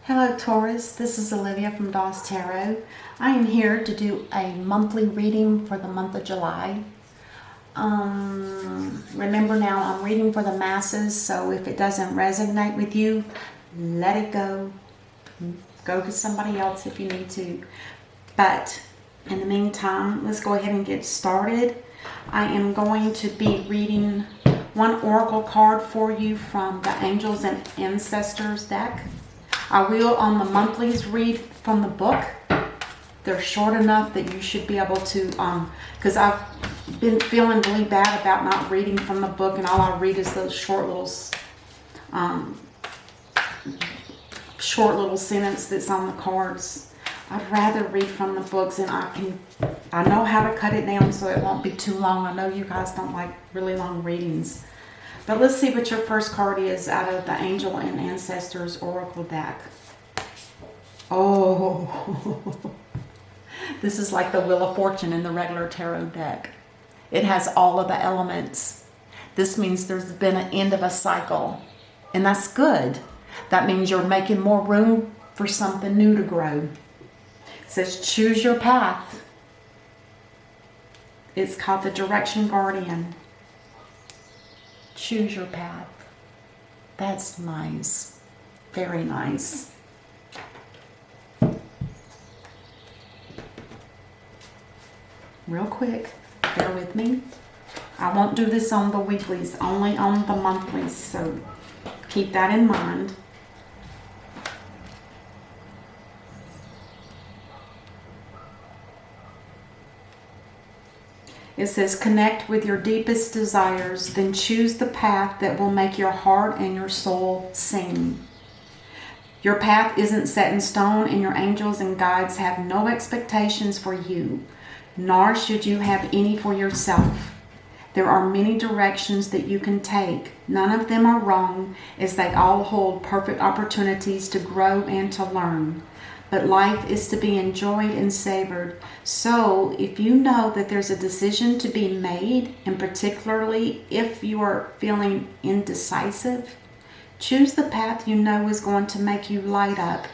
Hello Taurus, this is Olivia from Doss Tarot. I am here to do a monthly reading for the month of July. Remember now, I'm reading for the masses, so if it doesn't resonate with you, let it go. Go to somebody else if you need to. But in the meantime, let's go ahead and get started. I am going to be reading one oracle card for you from the Angels and Ancestors deck. I will on the monthlies read from the book. They're short enough that you should be able to, because I've been feeling really bad about not reading from the book, and all I read is those short little sentence that's on the cards. I'd rather read from the books, and I know how to cut it down so it won't be too long. I know you guys don't like really long readings. But let's see what your first card is out of the Angel and Ancestors Oracle deck. Oh, this is like the Wheel of Fortune in the regular tarot deck. It has all of the elements. This means there's been an end of a cycle, and that's good. That means you're making more room for something new to grow. It says choose your path. It's called the Direction Guardian. Choose your path. That's nice. Very nice. Real quick, bear with me. I won't do this on the weeklies, only on the monthlies, so keep that in mind. It says, connect with your deepest desires, then choose the path that will make your heart and your soul sing. Your path isn't set in stone, and your angels and guides have no expectations for you, nor should you have any for yourself. There are many directions that you can take. None of them are wrong, as they all hold perfect opportunities to grow and to learn. But life is to be enjoyed and savored. So if you know that there's a decision to be made, and particularly if you are feeling indecisive, choose the path you know is going to make you light up,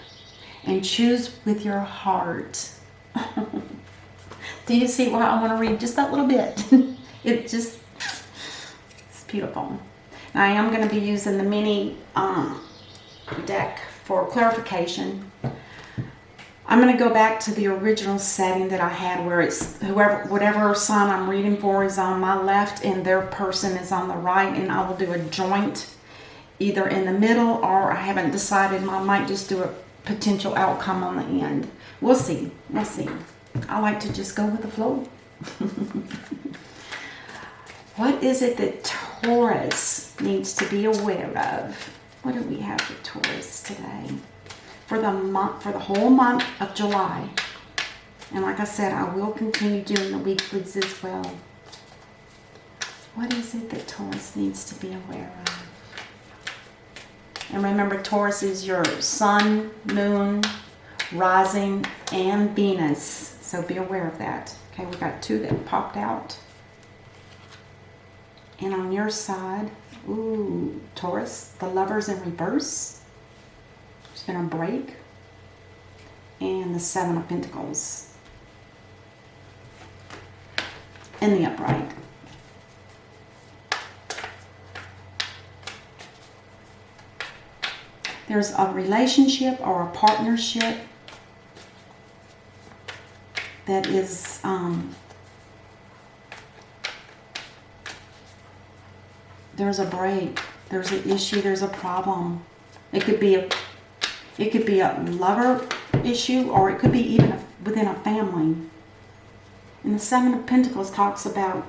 and choose with your heart. Do you see why I want to read just that little bit? It's beautiful. Now I am going to be using the mini deck for clarification. I'm going to go back to the original setting that I had, where it's whatever sign I'm reading for is on my left and their person is on the right, and I will do a joint either in the middle, or I haven't decided. I might just do a potential outcome on the end. We'll see. We'll see. I like to just go with the flow. What is it that Taurus needs to be aware of? What do we have for Taurus today? For the whole month of July. And like I said, I will continue doing the weeklies as well. What is it that Taurus needs to be aware of? And remember, Taurus is your sun, moon, rising, and Venus. So be aware of that. Okay, we got two that popped out. And on your side, ooh, Taurus, the Lovers in reverse. There's been a break. And the Seven of Pentacles. In the upright. There's a relationship or a partnership that is there's a break, there's an issue, there's a problem. It could be a lover issue, or it could be even within a family. And the Seven of Pentacles talks about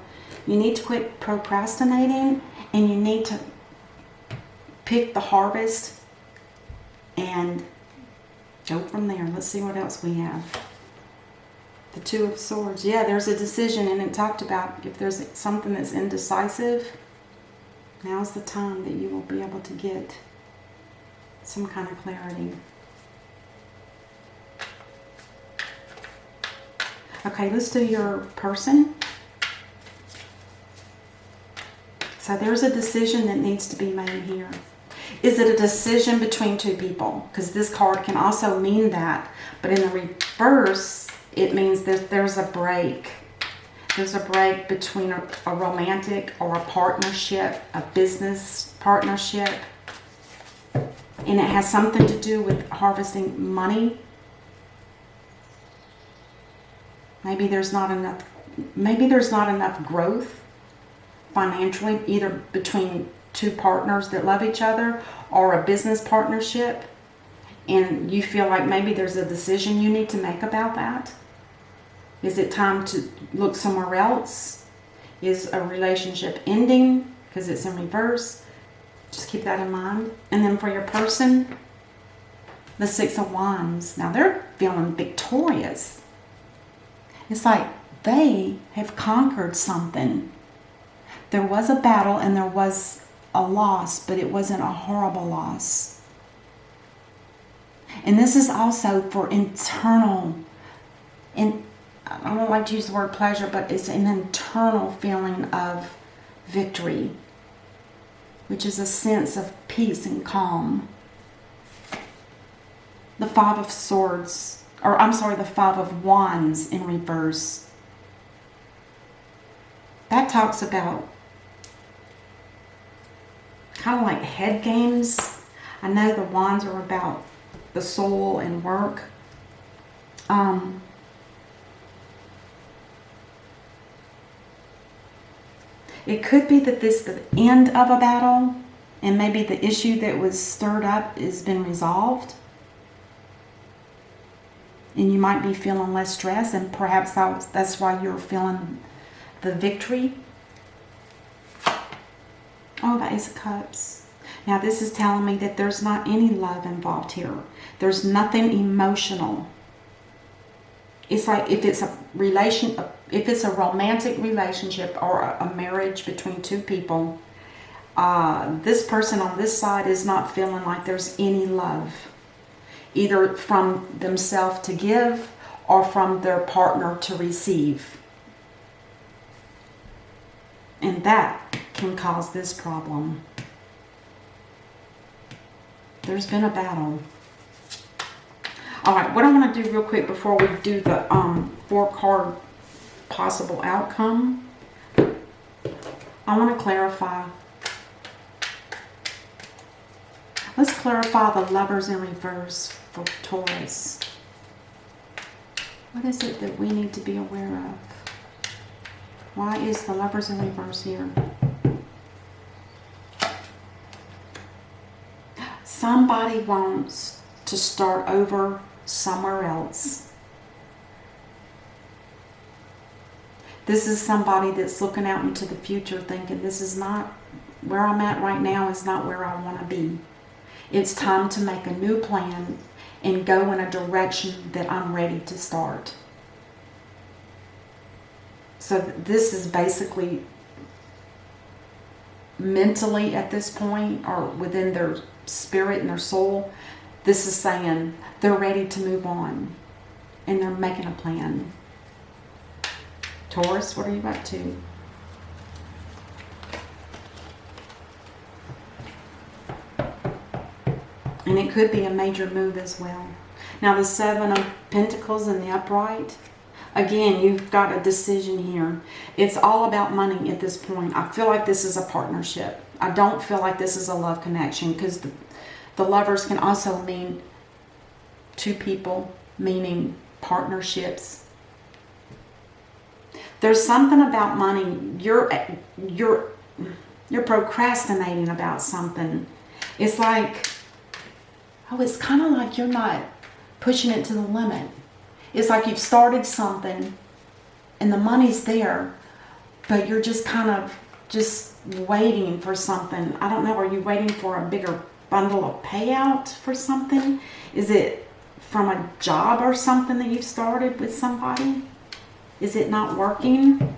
you need to quit procrastinating, and you need to pick the harvest and go from there. Let's see what else we have. The Two of Swords. Yeah, there's a decision, and it talked about if there's something that's indecisive, now's the time that you will be able to get some kind of clarity. Okay, let's do your person. So there's a decision that needs to be made here. Is it a decision between two people? Because this card can also mean that. But in the reverse, it means that there's a break. There's a break between a romantic or a partnership, a business partnership. And it has something to do with harvesting money. Maybe there's not enough growth financially, either between two partners that love each other or a business partnership, and you feel like maybe there's a decision you need to make about that. Is it time to look somewhere else? Is a relationship ending because it's in reverse? Just keep that in mind. And then for your person, the Six of Wands. Now they're feeling victorious. It's like they have conquered something. There was a battle and there was a loss, but it wasn't a horrible loss. And this is also for internal, and I don't like to use the word pleasure, but it's an internal feeling of victory, which is a sense of peace and calm. The Five of Swords, or I'm sorry, the Five of Wands in reverse. That talks about kind of like head games. I know the wands are about the soul and work. It could be that this is the end of a battle, and maybe the issue that was stirred up has been resolved. And you might be feeling less stress, and perhaps that's why you're feeling the victory. Oh, the Ace of Cups. Now this is telling me that there's not any love involved here. There's nothing emotional. It's like if it's a romantic relationship or a marriage between two people, this person on this side is not feeling like there's any love, either from themselves to give or from their partner to receive. And that can cause this problem. There's been a battle. All right, what I want to do real quick before we do the 4-card possible outcome, I want to clarify. Let's clarify the Lovers in reverse for Taurus. What is it that we need to be aware of? Why is the Lovers in reverse here? Somebody wants to start over somewhere else. This is somebody that's looking out into the future thinking, this is not where I'm at right now, is not where I want to be. It's time to make a new plan and go in a direction that I'm ready to start. So this is basically mentally at this point, or within their spirit and their soul, this is saying they're ready to move on and they're making a plan. Taurus, what are you up to? And it could be a major move as well. Now the Seven of Pentacles in the upright. Again, you've got a decision here. It's all about money at this point. I feel like this is a partnership. I don't feel like this is a love connection, because the Lovers can also mean two people, meaning partnerships. There's something about money. You're procrastinating about something. It's like, it's kind of like you're not pushing it to the limit. It's like you've started something and the money's there, but you're just kind of just waiting for something. I don't know. Are you waiting for a bigger bundle of payout for something? Is it from a job or something that you've started with somebody? Is it not working?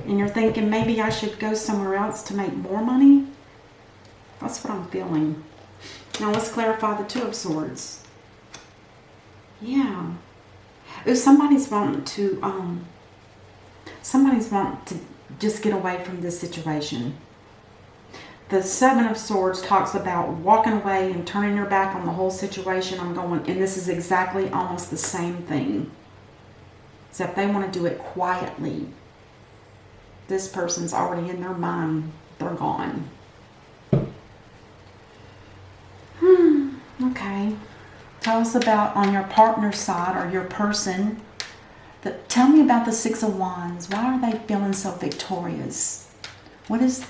And you're thinking, maybe I should go somewhere else to make more money? That's what I'm feeling. Now let's clarify the Two of Swords. Yeah. If somebody's wanting to just get away from this situation. the Seven of Swords talks about walking away and turning your back on the whole situation. I'm going, and this is exactly almost the same thing. Except they want to do it quietly. This person's already in their mind. They're gone. Okay. Tell us about on your partner's side or your person. Tell me about the Six of Wands. Why are they feeling so victorious? What is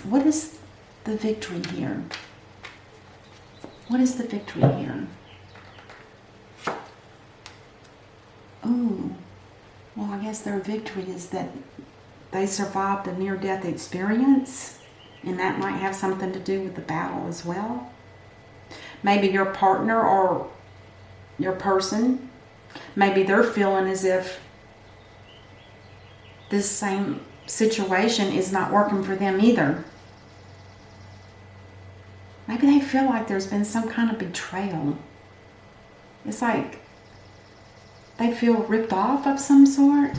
the victory here? What is the victory here? Ooh. Well, I guess their victory is that they survived a near-death experience, and that might have something to do with the battle as well. Maybe your partner or your person, maybe they're feeling as if this same situation is not working for them either. Maybe they feel like there's been some kind of betrayal. It's like they feel ripped off of some sort.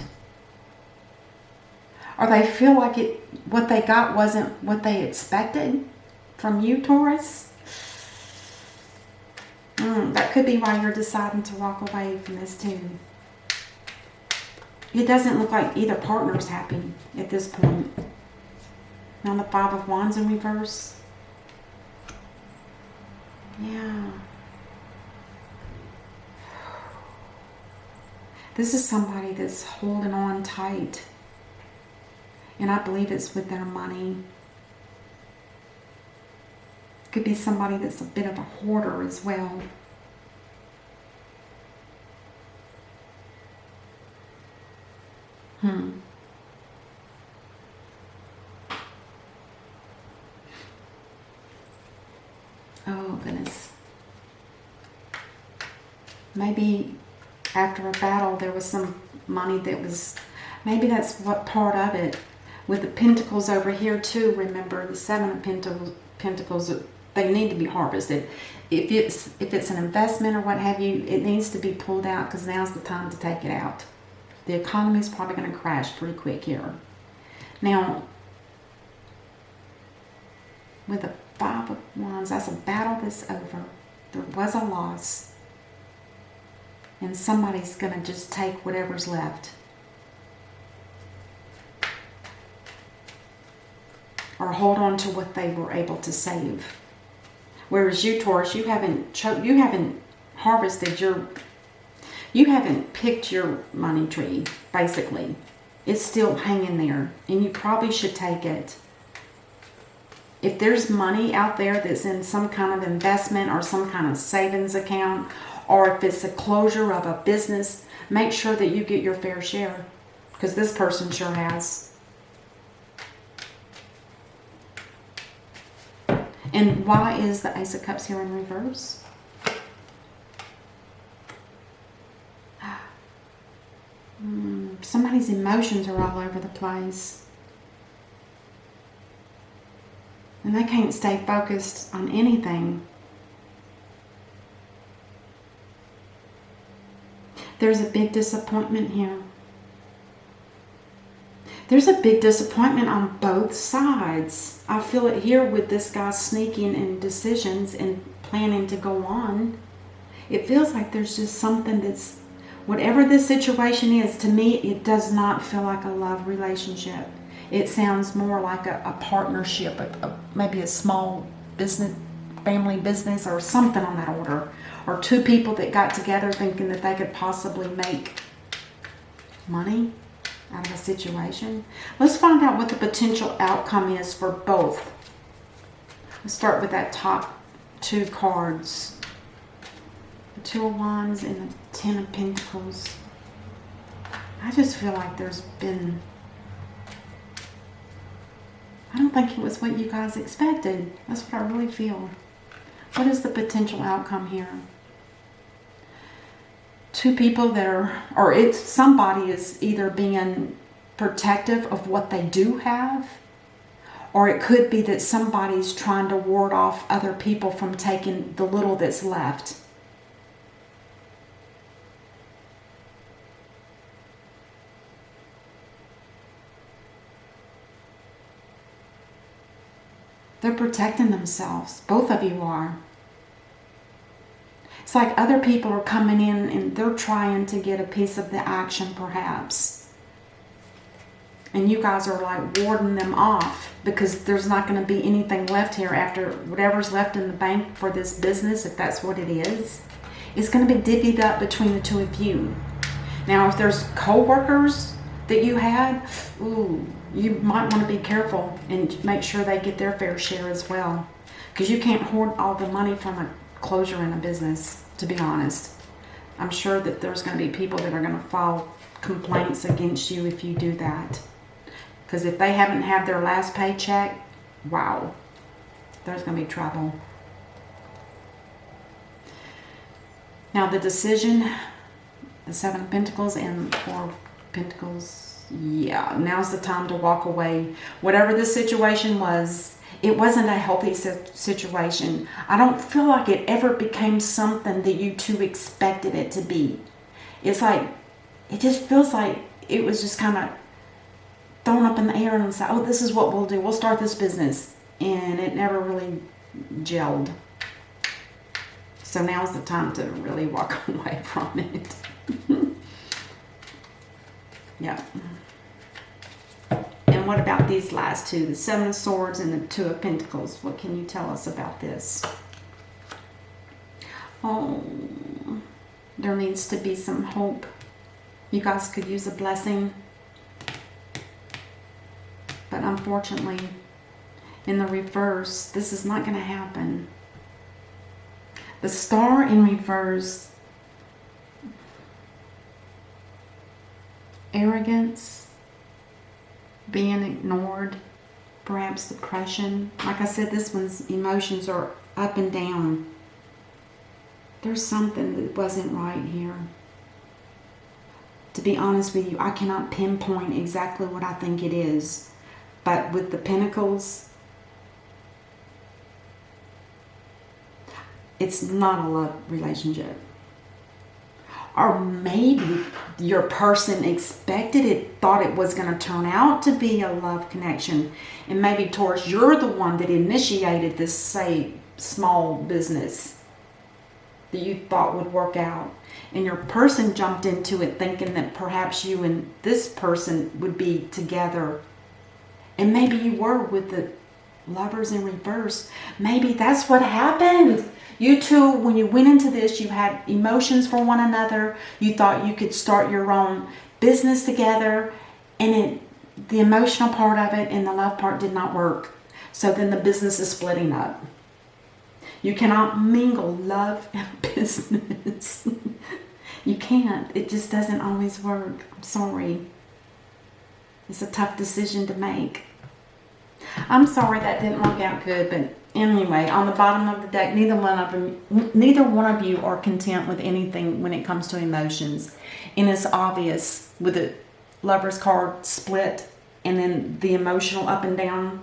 Or they feel like what they got wasn't what they expected from you, Taurus. That could be why you're deciding to walk away from this too. It doesn't look like either partner's happy at this point. Now the Five of Wands in reverse. Yeah. This is somebody that's holding on tight. And I believe it's with their money. Could be somebody that's a bit of a hoarder as well. Oh, goodness. Maybe after a battle there was some money that was... Maybe that's what part of it. With the pentacles over here too, remember the Seven of Pentacles, they need to be harvested. If it's an investment or what have you, it needs to be pulled out because now's the time to take it out. The economy is probably going to crash pretty quick here. Now, with the Five of Wands, that's a battle that's over. There was a loss. And somebody's going to just take whatever's left. Or hold on to what they were able to save. Whereas you, Taurus, you haven't harvested you haven't picked your money tree, basically. It's still hanging there, and you probably should take it. If there's money out there that's in some kind of investment or some kind of savings account, or if it's a closure of a business, make sure that you get your fair share, because this person sure has. And why is the Ace of Cups here in reverse? Somebody's emotions are all over the place. And they can't stay focused on anything. There's a big disappointment here. There's a big disappointment on both sides. I feel it here with this guy sneaking in decisions and planning to go on. It feels like there's just something that's, whatever this situation is, to me, it does not feel like a love relationship. It sounds more like a partnership, maybe a small business, family business or something on that order. Or two people that got together thinking that they could possibly make money out of a situation. Let's find out what the potential outcome is for both. Let's start with that top two cards. The Two of Wands and the Ten of Pentacles. I just feel like there's been... I don't think it was what you guys expected. That's what I really feel. What is the potential outcome here? Two people that are, or it's somebody is either being protective of what they do have, or it could be that somebody's trying to ward off other people from taking the little that's left. They're protecting themselves. Both of you are. It's like other people are coming in and they're trying to get a piece of the action perhaps. And you guys are like warding them off because there's not going to be anything left here after whatever's left in the bank for this business, if that's what it is. It's going to be divvied up between the two of you. Now, if there's co-workers that you had, ooh, you might want to be careful and make sure they get their fair share as well. Because you can't hoard all the money from a closure in a business, to be honest. I'm sure that there's going to be people that are going to file complaints against you if you do that. Because if they haven't had their last paycheck, wow, there's going to be trouble. Now the decision, the Seven of Pentacles and the Four of Pentacles, yeah, now's the time to walk away. Whatever the situation was, it wasn't a healthy situation. I don't feel like it ever became something that you two expected it to be. It's like, it just feels like it was just kind of thrown up in the air and said, oh, this is what we'll do. We'll start this business. And it never really gelled. So now's the time to really walk away from it. Yeah. And what about these last two? The Seven of Swords and the Two of Pentacles. What can you tell us about this? Oh, there needs to be some hope. You guys could use a blessing. But unfortunately, in the reverse, this is not going to happen. The Star in reverse, arrogance, being ignored, perhaps depression. Like I said, this one's emotions are up and down. There's something that wasn't right here. To be honest with you, I cannot pinpoint exactly what I think it is. But with the Pentacles, it's not a love relationship. Or maybe your person expected it, thought it was going to turn out to be a love connection. And maybe, Taurus, you're the one that initiated this, say, small business that you thought would work out. And your person jumped into it thinking that perhaps you and this person would be together. And maybe you were with the Lovers in reverse. Maybe that's what happened. You two, when you went into this, you had emotions for one another. You thought you could start your own business together. And the emotional part of it and the love part did not work. So then the business is splitting up. You cannot mingle love and business. You can't. It just doesn't always work. I'm sorry. It's a tough decision to make. I'm sorry that didn't work out good, but anyway, on the bottom of the deck, neither one of you are content with anything when it comes to emotions. And it's obvious with the Lover's card split and then the emotional up and down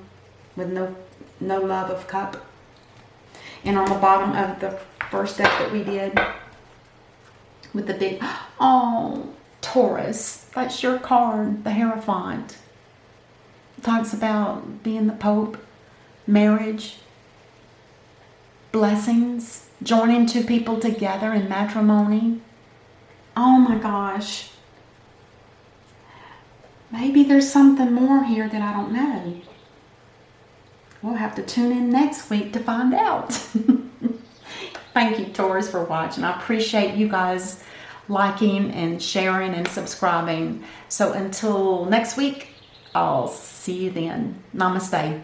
with no love of cup. And on the bottom of the first deck that we did with the big, oh, Taurus, that's your card, the Hierophant. It talks about being the Pope, marriage, blessings, joining two people together in matrimony. Oh my gosh. Maybe there's something more here that I don't know. We'll have to tune in next week to find out. Thank you, Taurus, for watching. I appreciate you guys liking and sharing and subscribing. So until next week, I'll see you then. Namaste.